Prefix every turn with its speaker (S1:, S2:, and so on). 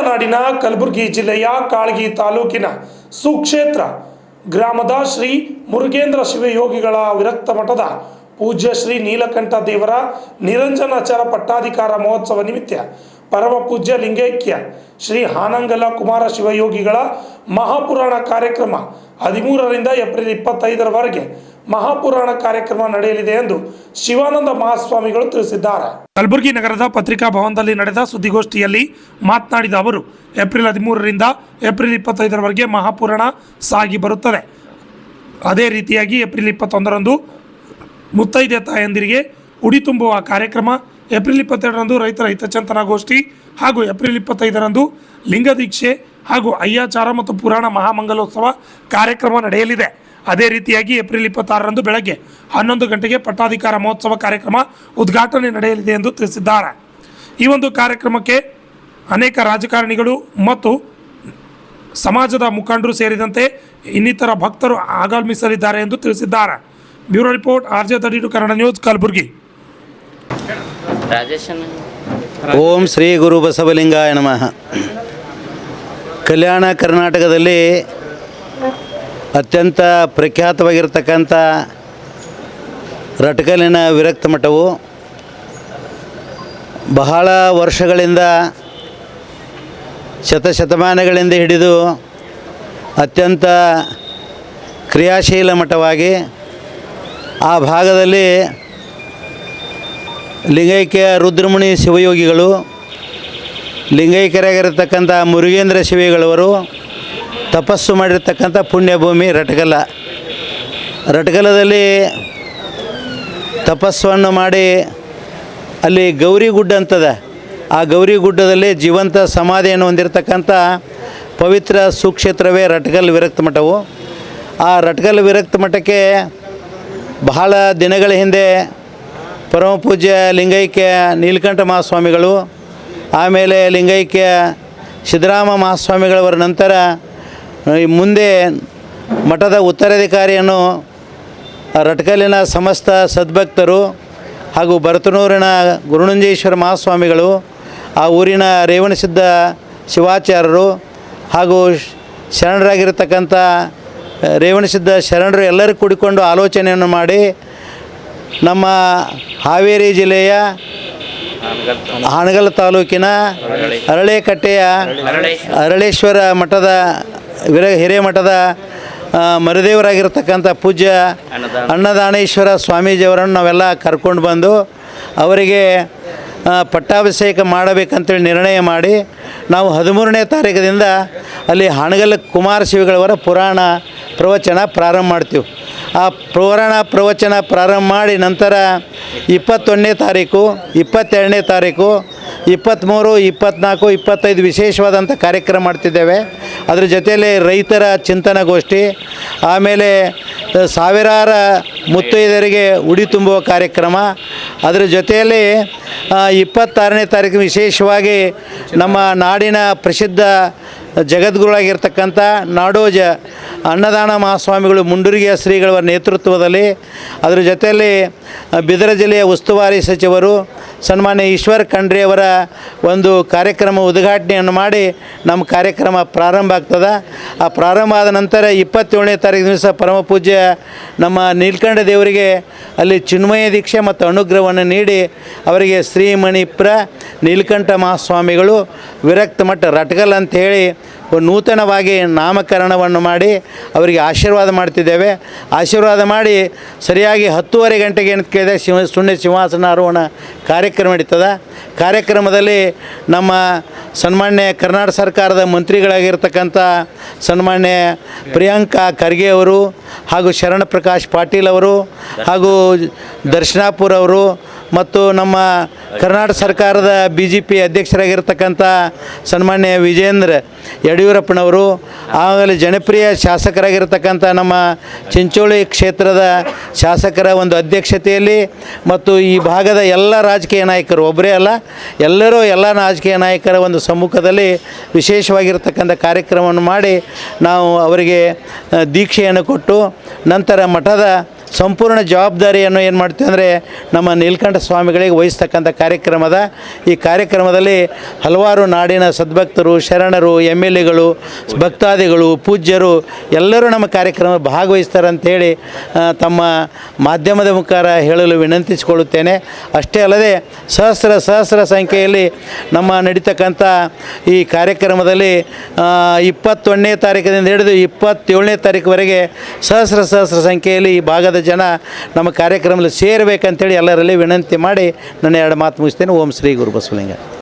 S1: ನಾಡಿನ ಕಲಬುರಗಿ ಜಿಲ್ಲೆಯ ಕಾಳಗಿ ತಾಲೂಕಿನ ಸುಕ್ಷೇತ್ರ ಗ್ರಾಮದ ಶ್ರೀ ಮುರುಗೇಂದ್ರ ಶಿವಯೋಗಿಗಳ ವಿರಕ್ತ ಮಠದ ಪೂಜ್ಯ ಶ್ರೀ ನೀಲಕಂಠ ದೇವರ ನಿರಂಜನಾಚಾರ ಪಟ್ಟಾಧಿಕಾರ ಮಹೋತ್ಸವ ನಿಮಿತ್ತ ಪರಮ ಪೂಜ್ಯ ಲಿಂಗೈಕ್ಯ ಶ್ರೀ ಹಾನಂಗಲ ಕುಮಾರ ಶಿವಯೋಗಿಗಳ ಮಹಾಪುರಾಣ ಕಾರ್ಯಕ್ರಮ 13ರಿಂದ ಏಪ್ರಿಲ್ 25ರವರೆಗೆ ಮಹಾಪುರಾಣ ಕಾರ್ಯಕ್ರಮ ನಡೆಯಲಿದೆ ಎಂದು ಶಿವಾನಂದ ಮಹಾಸ್ವಾಮಿಗಳು ತಿಳಿಸಿದ್ದಾರೆ. ಕಲಬುರಗಿ ನಗರದ ಪತ್ರಿಕಾ ಭವನದಲ್ಲಿ ನಡೆದ ಸುದ್ದಿಗೋಷ್ಠಿಯಲ್ಲಿ ಮಾತನಾಡಿದ ಅವರು, ಏಪ್ರಿಲ್ 13ರಿಂದ ಏಪ್ರಿಲ್ 25ರವರೆಗೆ ಮಹಾಪುರಾಣ ಸಾಗಿ ಬರುತ್ತದೆ. ಅದೇ ರೀತಿಯಾಗಿ ಏಪ್ರಿಲ್ 21ರಂದು ಮುತ್ತೈದೆ ತಾಯಂದಿರಿಗೆ ಉಡಿ ತುಂಬುವ ಕಾರ್ಯಕ್ರಮ, ಏಪ್ರಿಲ್ 22ರಂದು ರೈತರ ಹಿತಚಿಂತನಗೋಷ್ಠಿ ಹಾಗೂ ಏಪ್ರಿಲ್ 25ರಂದು ಲಿಂಗದೀಕ್ಷೆ ಹಾಗೂ ಅಯ್ಯಾಚಾರ ಮತ್ತು ಪುರಾಣ ಮಹಾಮಂಗಲೋತ್ಸವ ಕಾರ್ಯಕ್ರಮ ನಡೆಯಲಿದೆ. ಅದೇ ರೀತಿಯಾಗಿ ಏಪ್ರಿಲ್ 26ರಂದು ಬೆಳಗ್ಗೆ 11 ಗಂಟೆಗೆ ಪಟ್ಟಾಧಿಕಾರ ಮಹೋತ್ಸವ ಕಾರ್ಯಕ್ರಮ ಉದ್ಘಾಟನೆ ನಡೆಯಲಿದೆ ಎಂದು ತಿಳಿಸಿದ್ದಾರೆ. ಈ ಒಂದು ಕಾರ್ಯಕ್ರಮಕ್ಕೆ ಅನೇಕ ರಾಜಕಾರಣಿಗಳು ಮತ್ತು ಸಮಾಜದ ಮುಖಂಡರು ಸೇರಿದಂತೆ ಇನ್ನಿತರ ಭಕ್ತರು ಆಗಮಿಸಲಿದ್ದಾರೆ ಎಂದು ತಿಳಿಸಿದ್ದಾರೆ. Bureau report RJ32 Kannada news, Kalaburagi.
S2: ಓಂ ಶ್ರೀ ಗುರು ಬಸವಲಿಂಗಾಯ ನಮಃ. ಕಲ್ಯಾಣ ಕರ್ನಾಟಕದಲ್ಲಿ ಅತ್ಯಂತ ಪ್ರಖ್ಯಾತವಾಗಿರ್ತಕ್ಕಂಥ ರಟಕಲಿನ ವಿರಕ್ತ ಮಠವು ಬಹಳ ವರ್ಷಗಳಿಂದ ಶತಶತಮಾನಗಳಿಂದ ಹಿಡಿದು ಅತ್ಯಂತ ಕ್ರಿಯಾಶೀಲ ಮಠವಾಗಿ ಆ ಭಾಗದಲ್ಲಿ ಲಿಂಗೈಕ್ಯ ರುದ್ರಮುನಿ ಶಿವಯೋಗಿಗಳು, ಲಿಂಗೈಕ್ಯರಾಗಿರತಕ್ಕಂಥ ಮುರುಗೇಂದ್ರ ಶಿವಯೋಗಿಗಳವರು ತಪಸ್ಸು ಮಾಡಿರ್ತಕ್ಕಂಥ ಪುಣ್ಯಭೂಮಿ ರಟಕಲ. ರಟಕಲದಲ್ಲಿ ತಪಸ್ಸನ್ನು ಮಾಡಿ ಅಲ್ಲಿ ಗೌರಿಗುಡ್ಡ ಅಂತದ. ಆ ಗೌರಿಗುಡ್ಡದಲ್ಲಿ ಜೀವಂತ ಸಮಾಧಿಯನ್ನು ಹೊಂದಿರತಕ್ಕಂಥ ಪವಿತ್ರ ಸುಕ್ಷೇತ್ರವೇ ರಟಕಲ್ ವಿರಕ್ತ ಮಠವು. ಆ ರಟಕಲ್ ವಿರಕ್ತ ಮಠಕ್ಕೆ ಬಹಳ ದಿನಗಳ ಹಿಂದೆ ಪರಮ ಪೂಜ್ಯ ಲಿಂಗೈಕ್ಯ ನೀಲಕಂಠ ಮಹಾಸ್ವಾಮಿಗಳು, ಆಮೇಲೆ ಲಿಂಗೈಕ್ಯ ಸಿದ್ದರಾಮ ಮಹಾಸ್ವಾಮಿಗಳವರ ನಂತರ ಮುಂದೆ ಮಠದ ಉತ್ತರಾಧಿಕಾರಿಯನ್ನು ರಟಕಲಿನ ಸಮಸ್ತ ಸದ್ಭಕ್ತರು ಹಾಗೂ ಭರತನೂರಿನ ಗುರುನಂಜೇಶ್ವರ ಮಹಾಸ್ವಾಮಿಗಳು, ಆ ಊರಿನ ರೇವಣಸಿದ್ಧ ಶಿವಾಚಾರ್ಯರು ಹಾಗೂ ಶರಣರಾಗಿರ್ತಕ್ಕಂಥ ರೇವಣಸಿದ್ಧ ಶರಣರು ಎಲ್ಲರೂ ಕೂಡಿಕೊಂಡು ಆಲೋಚನೆಯನ್ನು ಮಾಡಿ ನಮ್ಮ ಹಾವೇರಿ ಜಿಲ್ಲೆಯ ಹಾನಗಲ್ ತಾಲೂಕಿನ ಅರಳೇಕಟ್ಟೆಯ ಅರಳೇಶ್ವರ ಮಠದ ಹಿರೇಮಠದ ಮರುದೇವರಾಗಿರ್ತಕ್ಕಂಥ ಪೂಜ್ಯ ಅನ್ನದಾನೇಶ್ವರ ಸ್ವಾಮೀಜಿಯವರನ್ನು ನಾವೆಲ್ಲ ಕರ್ಕೊಂಡು ಬಂದು ಅವರಿಗೆ ಪಟ್ಟಾಭಿಷೇಕ ಮಾಡಬೇಕಂತೇಳಿ ನಿರ್ಣಯ ಮಾಡಿ ನಾವು 13ನೇ ತಾರೀಕಿನಿಂದ ಅಲ್ಲಿ ಹಾನಗಲ್ ಕುಮಾರ ಶಿವಗಳವರ ಪುರಾಣ ಪ್ರವಚನ ಪ್ರಾರಂಭ ಮಾಡ್ತೀವಿ. ಆ ಪುರಾಣ ಪ್ರವಚನ ಪ್ರಾರಂಭ ಮಾಡಿ ನಂತರ 21ನೇ ತಾರೀಕು, 22ನೇ ತಾರೀಕು, 23, 24, 25 ವಿಶೇಷವಾದಂಥ ಕಾರ್ಯಕ್ರಮ ಮಾಡ್ತಿದ್ದೇವೆ. ಅದ್ರ ಜೊತೆಯಲ್ಲಿ ರೈತರ ಚಿಂತನಗೋಷ್ಠಿ, ಆಮೇಲೆ ಸಾವಿರಾರ ಮುತ್ತೈದೆಯರಿಗೆ ಉಡಿ ತುಂಬುವ ಕಾರ್ಯಕ್ರಮ, ಅದರ ಜೊತೆಯಲ್ಲಿ 26ನೇ ತಾರೀಕು ವಿಶೇಷವಾಗಿ ನಮ್ಮ ನಾಡಿನ ಪ್ರಸಿದ್ಧ ಜಗದ್ಗುರುಗಳಾಗಿರ್ತಕ್ಕಂಥ ನಾಡೋಜ ಅನ್ನದಾನ ಮಹಾಸ್ವಾಮಿಗಳು ಮುಂಡೂರಿಗೆ ಶ್ರೀಗಳವರ ನೇತೃತ್ವದಲ್ಲಿ, ಅದರ ಜೊತೆಯಲ್ಲಿ ಬೀದರ ಜಿಲ್ಲೆಯ ಉಸ್ತುವಾರಿ ಸಚಿವರು ಸನ್ಮಾನ್ಯ ಈಶ್ವರ್ ಖಂಡ್ರೆಯವರ ಒಂದು ಕಾರ್ಯಕ್ರಮ ಉದ್ಘಾಟನೆಯನ್ನು ಮಾಡಿ ನಮ್ಮ ಕಾರ್ಯಕ್ರಮ ಪ್ರಾರಂಭ ಆಗ್ತದೆ. ಆ ಪ್ರಾರಂಭ ಆದ ನಂತರ 27ನೇ ತಾರೀಕು ದಿವಸ ಪರಮ ಪೂಜ್ಯ ನಮ್ಮ ನೀಲಕಂಠ ದೇವರಿಗೆ ಅಲ್ಲಿ ಚಿನ್ಮಯ ದೀಕ್ಷೆ ಮತ್ತು ಅನುಗ್ರಹವನ್ನು ನೀಡಿ ಅವರಿಗೆ ಶ್ರೀಮಣಿಪ್ರ ನೀಲಕಂಠ ಮಹಾಸ್ವಾಮಿಗಳು ವಿರಕ್ತ ಮಠ ರಟಕಲ್ ಅಂಥೇಳಿ ನೂತನವಾಗಿ ನಾಮಕರಣವನ್ನು ಮಾಡಿ ಅವರಿಗೆ ಆಶೀರ್ವಾದ ಮಾಡ್ತಿದ್ದೇವೆ. ಆಶೀರ್ವಾದ ಮಾಡಿ ಸರಿಯಾಗಿ 10:30 ಗಂಟೆಗೆ ಏನು ಕೇಳಿದೆ ಶೂನ್ಯ ಸಿಂಹಾಸನ ಆರೋಹಣ ಕಾರ್ಯಕ್ರಮ ನಡೀತದೆ. ಕಾರ್ಯಕ್ರಮದಲ್ಲಿ ನಮ್ಮ ಸನ್ಮಾನ್ಯ ಕರ್ನಾಟಕ ಸರ್ಕಾರದ ಮಂತ್ರಿಗಳಾಗಿರ್ತಕ್ಕಂಥ ಸನ್ಮಾನ್ಯ ಪ್ರಿಯಾಂಕಾ ಖರ್ಗೆ ಅವರು ಹಾಗೂ ಶರಣ ಪ್ರಕಾಶ್ ಪಾಟೀಲ್ ಅವರು ಹಾಗೂ ದರ್ಶನಾಪುರ್ ಅವರು ಮತ್ತು ನಮ್ಮ ಕರ್ನಾಟಕ ಸರ್ಕಾರದ BJP ಅಧ್ಯಕ್ಷರಾಗಿರ್ತಕ್ಕಂಥ ಸನ್ಮಾನ್ಯ ವಿಜೇಂದ್ರ ಯಡಿಯೂರಪ್ಪನವರು, ಆಮೇಲೆ ಜನಪ್ರಿಯ ಶಾಸಕರಾಗಿರ್ತಕ್ಕಂಥ ನಮ್ಮ ಚಿಂಚೋಳಿ ಕ್ಷೇತ್ರದ ಶಾಸಕರ ಒಂದು ಅಧ್ಯಕ್ಷತೆಯಲ್ಲಿ ಮತ್ತು ಈ ಭಾಗದ ಎಲ್ಲ ರಾಜಕೀಯ ನಾಯಕರು, ಒಬ್ಬರೇ ಅಲ್ಲ ಎಲ್ಲರೂ ಎಲ್ಲ ರಾಜಕೀಯ ನಾಯಕರ ಒಂದು ಸಮ್ಮುಖದಲ್ಲಿ ವಿಶೇಷವಾಗಿರ್ತಕ್ಕಂಥ ಕಾರ್ಯಕ್ರಮವನ್ನು ಮಾಡಿ ನಾವು ಅವರಿಗೆ ದೀಕ್ಷೆಯನ್ನು ಕೊಟ್ಟು ನಂತರ ಮಠದ ಸಂಪೂರ್ಣ ಜವಾಬ್ದಾರಿಯನ್ನು ಏನು ಮಾಡ್ತೀವಿ ಅಂದರೆ ನಮ್ಮ ನೀಲಕಂಠ ಸ್ವಾಮಿಗಳಿಗೆ ವಹಿಸ್ತಕ್ಕಂಥ ಕಾರ್ಯಕ್ರಮದ ಈ ಕಾರ್ಯಕ್ರಮದಲ್ಲಿ ಹಲವಾರು ನಾಡಿನ ಸದ್ಭಕ್ತರು, ಶರಣರು, MLAಗಳು, ಭಕ್ತಾದಿಗಳು, ಪೂಜ್ಯರು ಎಲ್ಲರೂ ನಮ್ಮ ಕಾರ್ಯಕ್ರಮ ಭಾಗವಹಿಸ್ತಾರೆ ಅಂಥೇಳಿ ತಮ್ಮ ಮಾಧ್ಯಮದ ಮುಖಾಂತರ ಹೇಳಲು ವಿನಂತಿಸಿಕೊಳ್ಳುತ್ತೇನೆ. ಅಷ್ಟೇ ಅಲ್ಲದೆ ಸಹಸ್ರ ಸಂಖ್ಯೆಯಲ್ಲಿ ನಮ್ಮ ನಡೀತಕ್ಕಂಥ ಈ ಕಾರ್ಯಕ್ರಮದಲ್ಲಿ 21ನೇ ತಾರೀಕಿನಿಂದ ಹಿಡಿದು 27ನೇ ತಾರೀಕುವರೆಗೆ ಸಹಸ್ರ ಸಂಖ್ಯೆಯಲ್ಲಿ ಈ ಭಾಗದ ಜನ ನಮ್ಮ ಕಾರ್ಯಕ್ರಮದಲ್ಲಿ ಸೇರಬೇಕಂತೇಳಿ ಎಲ್ಲರಲ್ಲಿ ವಿನಂತಿ ಮಾಡಿ ನನ್ನ 2 ಮಾತು ಮುಗಿಸ್ತೇನೆ. ಓಂ ಶ್ರೀ ಗುರು ಬಸವಲಿಂಗ.